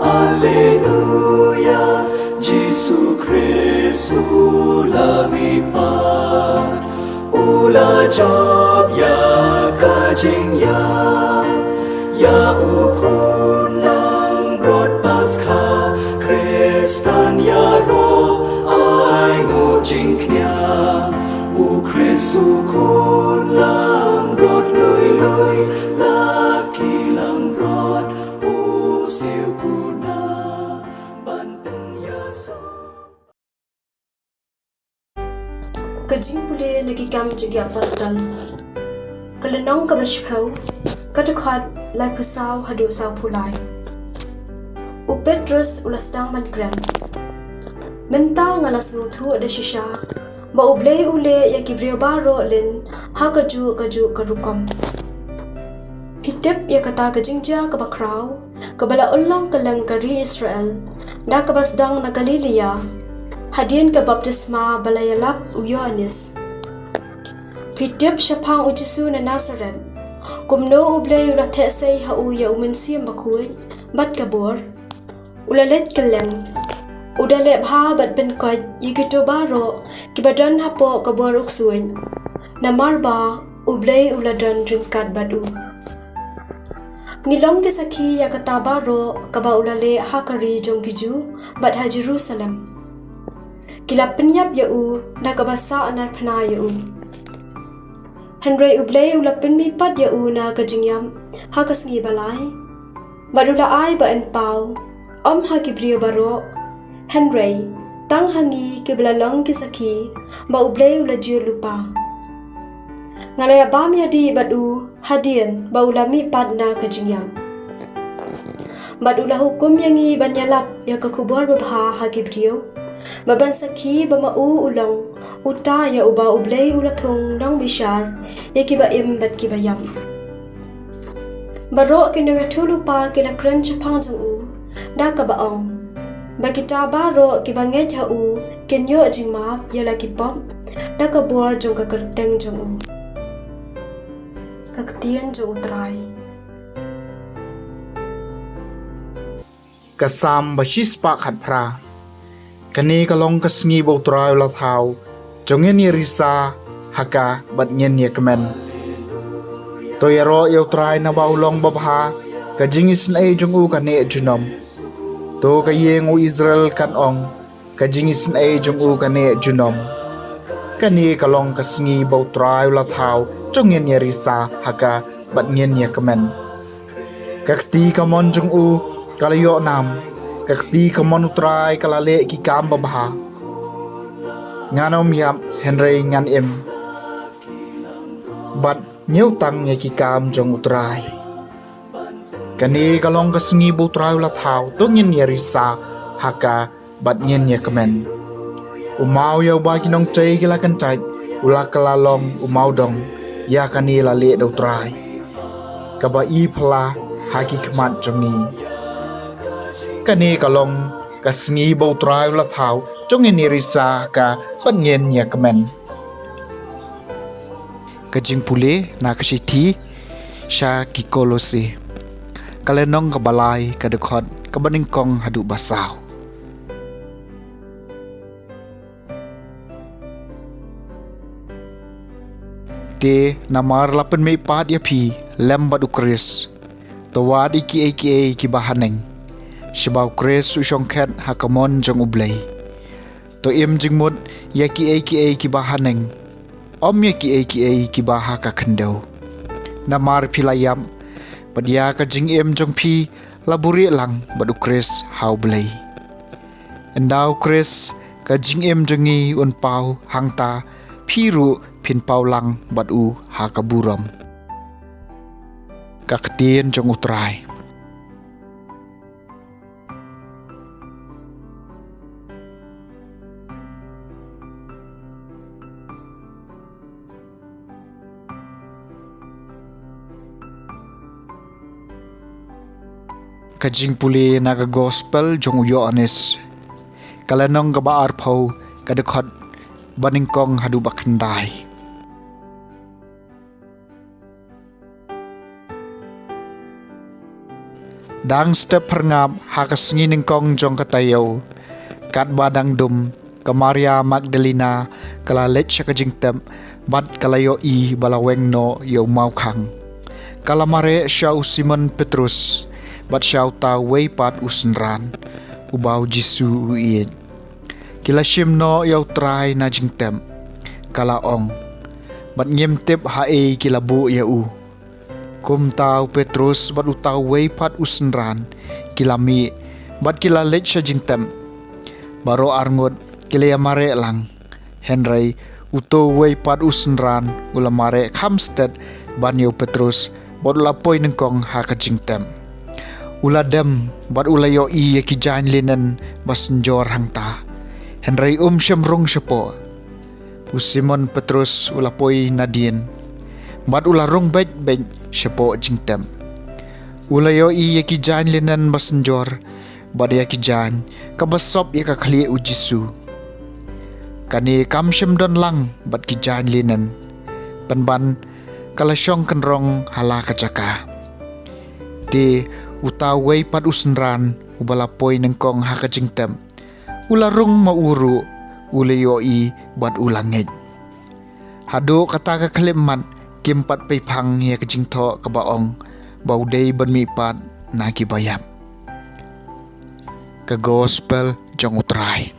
Alleluia, Gesù Cristo lumipad, ula job ya kajing ya ukun lang rod Paskah, Kristan ya ro ai ngujing knya, u Kristu kun lang rod lui laki lang rod u siu kuna ban penyaso. Kajing pulih lagi kam jegi apostol. Kelenong kabashpau, kadukhat lai pusau hadu sau pulai. U Petrus ulasdang mankran. Mentau ngalas nutu ada shisha, ba ublei ule ya kibrio baro lin ha kaju karukom. Hitip ya kata kajingja kabakraw, kabala ulang kalang kari Israel, da kabasdang na Galilea, hadian ka baptisma balayalap u Yohanes. Hitip syapang u Jesu na Nazareth, kumno ublei ulathe say ha u ya umensiam bakuy, bat kabor, ulalet kalem, udale bha bat benkot yikito baro, kibadan hapo kabor uksuin, namarba ublei uladan ringkat badu. Ngilong kisaki ya kata baro kaba ulale hakari jong kiju bat ha Jerusalem. Kila penyap ya u na kabasa anar pana ya u. Henry ublei ula penmipat ya u na kajingyam ha kasngi balai. Badula ai ba enpau om ha kibrio baro. Henry tang hangi kiblalong kisaki ba ublei ula jiu lupa. Ngalaya bam ya di badu hadian ba ulami padna kajingyam. Badula hukum yangi banyalap ya kakubor babha ha kibrio. Baban saki ba mau ulang uta ya uba ublei ulatung nang bishar ya kiba im bat kibayam. Baro kinangatulu pa kila kren chapang jang u da kabaong. Bakita baro kibanget ha u kenyo jingmap ya laki pop da kabor jong kakerteng jang u. Kaktian jang utray. Kasam bashis pak hat pra. Kani kalong kasngi bau trai ulat hau. Jongen ni risa haka bat nyen ye kemen. Toyaro yau trai na bau long babha. Kajingis na jong u kane junom. To kayeng u Israel kan ong. Kajingis na jong u kane junom. Kani kalong kasngi bau trai ulat hau. Jongen ni risa haka bat nyen ye kemen. Kakti kamon jong u kalayo nam. Kakti kamon utrai kalale ki kam babha. Nganom yap Henry ngan im. Bat nyeu tang ye ki kam jong utrai. Kani kalong kasngi bu utrai ulat hau tungin ye risa haka bat nyen ye kemen. Umau yau ba kinong cai kila kencai ula kalalong umau dong ya kani lale do utrai. Kaba i pala haki kemat jongi. Kani kalong kasngi bau trai ulat hau jong ini risa ka pengen ya kemen. Kajing pule na kasiti sya kikolose. Kalenong kabalai kadekot kabaningkong hadu basau. Te namar lapen me pat ya pi lembat ukris. Tawad iki bahaneng. Shabau kres usongket hakamon jong ublay. To im jingmut yaki ki bahaneng. Om yaki ki baha ka kendo. Namar pilayam badia ka jing im jong pi laburi lang badu kres hau blay. Endau kres ka jing im jongi un pau hangta piru pin pau lang badu ha kaburam. Kakatien jong utrai. Kajing puli naga gospel jong Yohanes. Kalanong gabaar pau kadekot baningkong hadu bakandai. Dang step herngap hakas nginingkong jong katayaw. Kat badang dum ke Maria Magdalena kala let siya kajingtem bad kalayo i balaweng no yaw mau kang. Kala mare siya Simon Petrus bad siya ta way pat usenran ubaw Jisu uin. Kila sim no yaw try na jingtem kala ong bad nyemtip hae kila bu yau. Kum tau Petrus bad utaw way pat usenran kila mi bad kila let siya jingtem. Baro arngot kila ya mare lang. Henry uto way pat usenran ula mare kamsted banyo Petrus bad lapoy nengkong hakajingtem. Ula dem bad ula yo i kijan linen basenjor hangta. Henry syamrong siapo. Simon Petrus ula poy nadien. Bad ula rong bet siapo jingtem. Ula yo i kijan linen basenjor bad ya kijan kabasop ya kakali u Jisu. Kani kamsyam don lang bad kijan linen. Penban kalasyong kenrong hala kacaka. Di utaway pad usenran ubalapoy nengkong hakajingtem. Ularong mauru ulayo-i bad ulangit. Hado kata kakaliman kimpat paypang ya kajingto kabaong bauday banmipat na kibayam. Ka gospel jong utray.